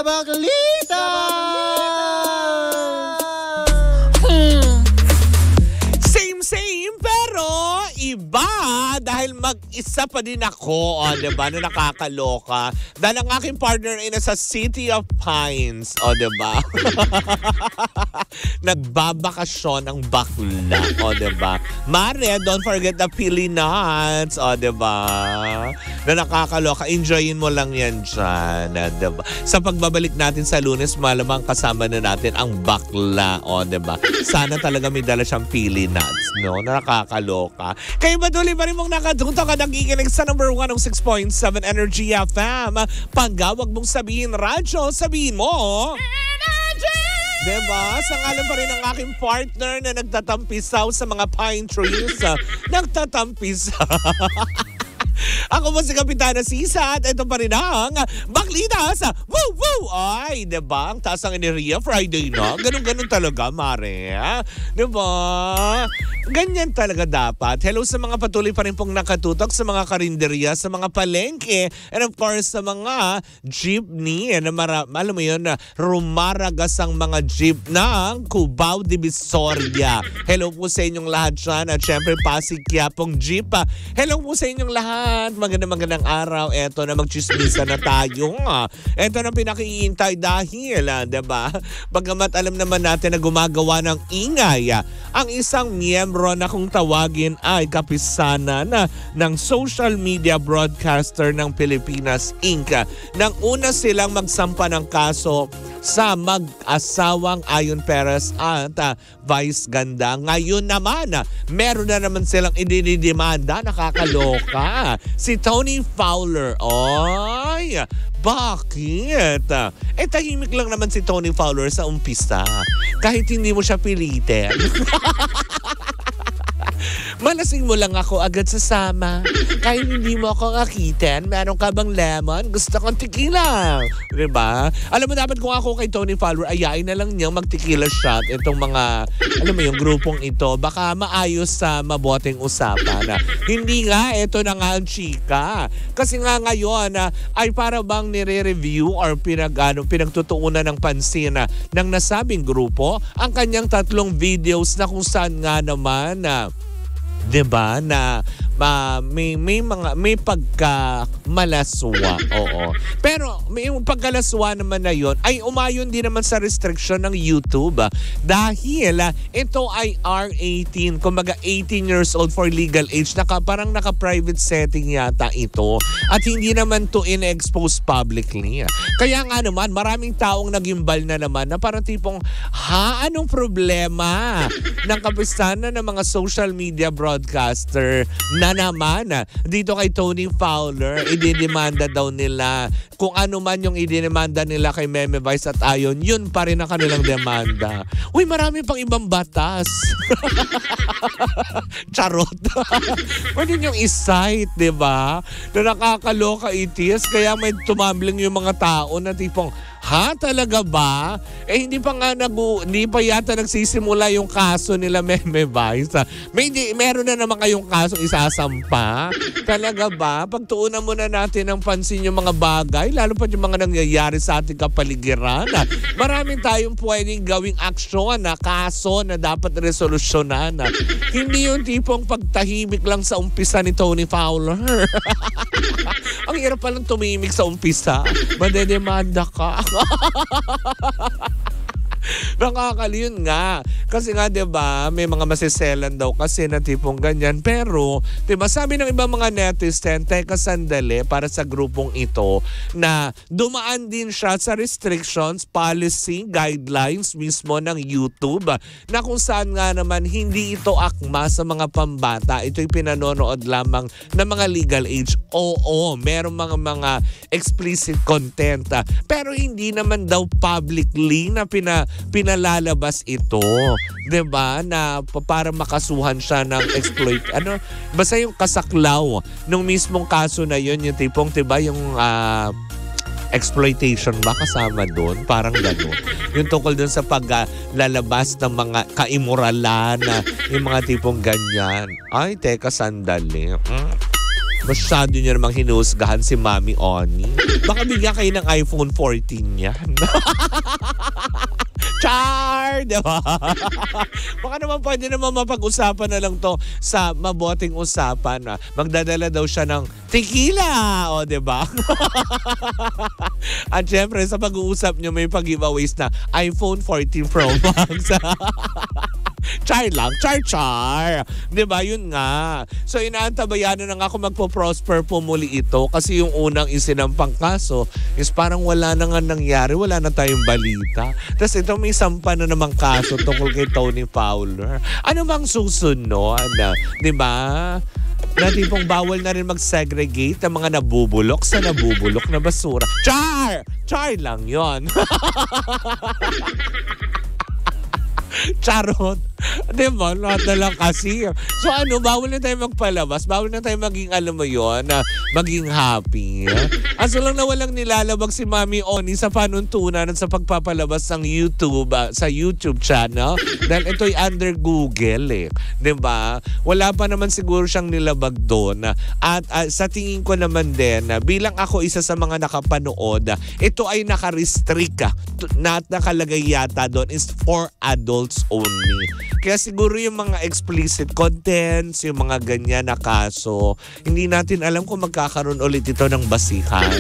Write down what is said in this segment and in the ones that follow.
Kabaklita! Same, pero iba dahil mag-isa pa din ako, diba, na nakakaloka. Dahil ang aking partner ay nasa City of Pines, diba? Nagbabakasyon ang bakla, diba? Mare, don't forget the pili nuts, diba? Na nakakaloka, enjoyin mo lang yan dyan, diba? Sa pagbabalik natin sa Lunes, malamang kasama na natin ang bakla, diba? Sana talaga may dala siyang pili nuts, no? Na nakakaloka. Kayo ba tuloy pa rin mong nakatuto ka nakikinig sa number 106.7 Energy FM? Pagka wag mong sabihin radyo, sabihin mo Energy! Diba? Sa ngalan pa rin ang aking partner na nagtatampisaw sa mga pine trees. Nagtatampisaw. Ako mo si Kapitana Sisa at ito pa rin ang Baklita sa Woo Woo! Ay, diba? Ang taas ang enerhiya, Friday na. Ganun-ganun talaga, Mare. Diba? Ganyan talaga dapat. Hello sa mga patuloy pa rin pong nakatutok sa mga karinderya, sa mga palengke, and of course sa mga jeepney. Alam mo yun, rumaragas ang mga jeep ng Cubao de Visoria. Hello po sa inyong lahat dyan. At syempre, Pasig Quiapong Jeep. Hello po sa inyong lahat. Magandang araw. Eto na, magchismisa na tayo. Eto na pinakiintay dahil, diba? Bagamat alam naman natin na gumagawa ng ingay, ang isang miyembro na kung tawagin ay kapisanan ng social media broadcaster ng Pilipinas Inc. Nang una silang magsampa ng kaso sa mag-asawang Ayon Perez at Vice Ganda. Ngayon naman, meron na naman silang idinidemanda. Nakakaloka. Si Tony Fowler. Ay, bakit? Tahimik lang naman si Tony Fowler sa umpisa. Kahit hindi mo siya pilitin. Malasing mo lang ako agad sasama. Kahit hindi mo ako akitin, meron ka bang lemon? Gusto kong tequila. Diba? Alam mo, dapat kung ako kay Tony Fowler, ayain na lang niyang mag-tequila shot itong mga, alam mo yung grupong ito. Baka maayos sa maboteng usapan. Hindi nga, ito na nga ang chika. Kasi nga ngayon, ay para bang nire-review or pinagtutuunan ng pansin ng nasabing grupo ang kanyang 3 videos na kung saan nga naman diba na may pagkamalaswa. Oo. Pero may pagkalaswa naman na yon ay umayon din naman sa restriction ng YouTube dahil ito ay R18, kumbaga 18 years old for legal age. Parang naka-private setting yata ito at hindi naman to in-expose publicly. Kaya nga naman maraming taong nagimbal na naman na parang tipong anong problema ng kapisanan ng mga social media broadcaster na naman dito kay Tony Fowler, ididemanda daw nila. Kung ano man yung ididemanda nila kay Meme Vice at Ayon, yun pa rin ang kanilang demanda. Uy, marami pang ibang batas. Charot. Pwede niyong isa-cite, diba? Na nakakaloka itis, kaya may tumambling yung mga tao na tipong, talaga ba? Hindi pa yata nagsisimula yung kaso nila Meme Vice. Meron na naman kayong kasong isasampa. Talaga ba? Pagtuunan muna natin ng pansin yung mga bagay, lalo pa yung mga nangyayari sa ating kapaligiran. Maraming tayong pwedeng gawing aksyon kaso na dapat resolusyonan. Hindi yung tipong pagtahimik lang sa umpisa ni Tony Fowler. Ang hirap palang tumimik sa umpisa. Madedemanda ka. Nakakaliyon nga. Kasi nga, diba, may mga masiselan daw kasi na tipong ganyan. Pero, diba, sabi ng ibang mga netizen, teka sandali para sa grupong ito na dumaan din siya sa restrictions, policy, guidelines mismo ng YouTube na kung saan nga naman hindi ito akma sa mga pambata. Ito'y pinanonood lamang ng mga legal age. Oo, meron mga explicit content. Pero hindi naman daw publicly na pinalalabas ito, 'di ba? Na para makasuhan siya ng basta yung kasaklaw nung mismong kaso na yun, yung tipong 'di ba yung exploitation ba kasama doon? Parang gano'n. Yung tungkol doon sa paglalabas ng mga kaimoralan, yung mga tipong ganyan. Ay, teka, sandali. Masyado niya namang hinusgahan si Mami Oni. Baka bigyan kayo ng iPhone 14 yan. Char! Diba? Baka naman pwede naman mapag-usapan na lang to sa mabuting usapan. Magdadala daw siya ng tequila! O, diba? At syempre, sa pag-uusap niyo may pag-giveaways na iPhone 14 Pro Max. Char lang, char. Diba? Yun nga. So inaantabayanan na nga kung magpo-prosper po muli ito kasi yung unang isinampang kaso is parang wala na nga nangyari, wala na tayong balita. Tapos ito may sampa na namang kaso tungkol kay Tony Fowler. Ano bang susunod? Diba? Na tipong bawal na rin mag-segregate ang mga nabubulok sa nabubulok na basura. Char! Char lang yon. Charot. Diba? Lahat na lang kasi. So bawal na tayo magpalabas. Bawal na tayo maging, alam mo yun, maging happy. Aso lang na walang nilalabag si Mami Oni sa panuntunan at sa pagpapalabas ng YouTube, sa YouTube channel. Dahil ito'y under Google Diba? Wala pa naman siguro siyang nilabag doon. At sa tingin ko naman din, bilang ako isa sa mga nakapanood, ito ay naka-restrict na nakalagay yata doon is for adults only. Kaya siguro yung mga explicit contents, yung mga ganyan na kaso, hindi natin alam kung magkakaroon ulit ito ng basihan.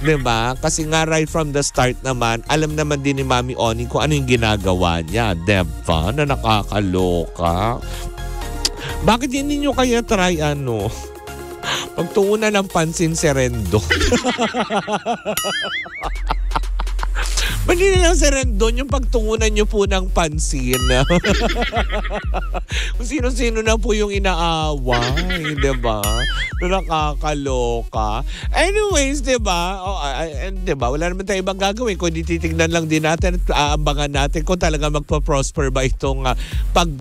Diba? Kasi nga right from the start naman, alam naman din ni Mami Oni kung ano yung ginagawa niya. Diba? Na nakakaloka. Bakit hindi nyo kaya try pagtuunan ng pansin si Rendo? Hindi na lang si Rendon yung pagtungunan nyo po ng pansin. Kung sino-sino na po yung inaaway, diba? Nakakaloka. Anyways, diba? Diba? Wala naman tayo ibang gagawin. Kung titignan lang din natin at aabangan natin kung talaga magpa-prosper ba itong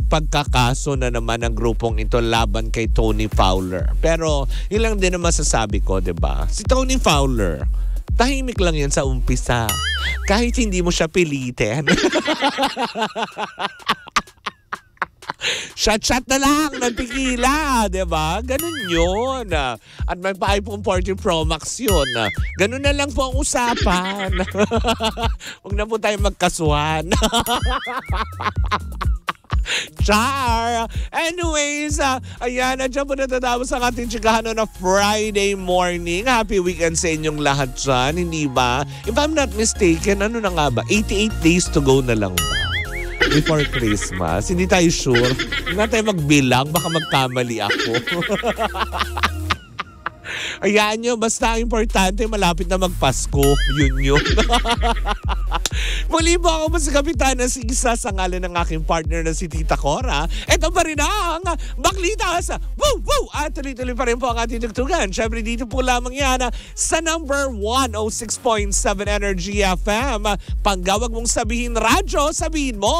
pagkakaso na naman ng grupong ito laban kay Tony Fowler. Pero yun lang din ang masasabi ko, diba? Si Tony Fowler, tahimik lang yan sa umpisa. Kahit hindi mo siya pilitin. Shot na lang ng tequila, diba? Ganun yun. At may pa-iPhone 14 Pro Max yun. Ganun na lang po ang usapan. Huwag na po tayo magkasuhan. Char! Anyways, ayan, nandiyan po natatapos ang ating chikahan na Friday morning. Happy weekend sa inyong lahat dyan, hindi ba? If I'm not mistaken, ano na nga ba? 88 days to go na lang ba? Before Christmas. Hindi tayo sure. Hindi na tayo magbilang, baka magkamali ako. Ayan nyo, basta importante, malapit na magpasko. Yun. Muli po ako sa Kapitana Sigsa sa ngalan ng aking partner na si Tita Cora. Ito pa rin ang Baklitas. Woo! Woo! At tuloy-tuloy pa rin po ang ating tugtugan. Siyempre dito po lamang yan sa number 106.7 Energy FM. Panggawag mong sabihin radyo, sabihin mo...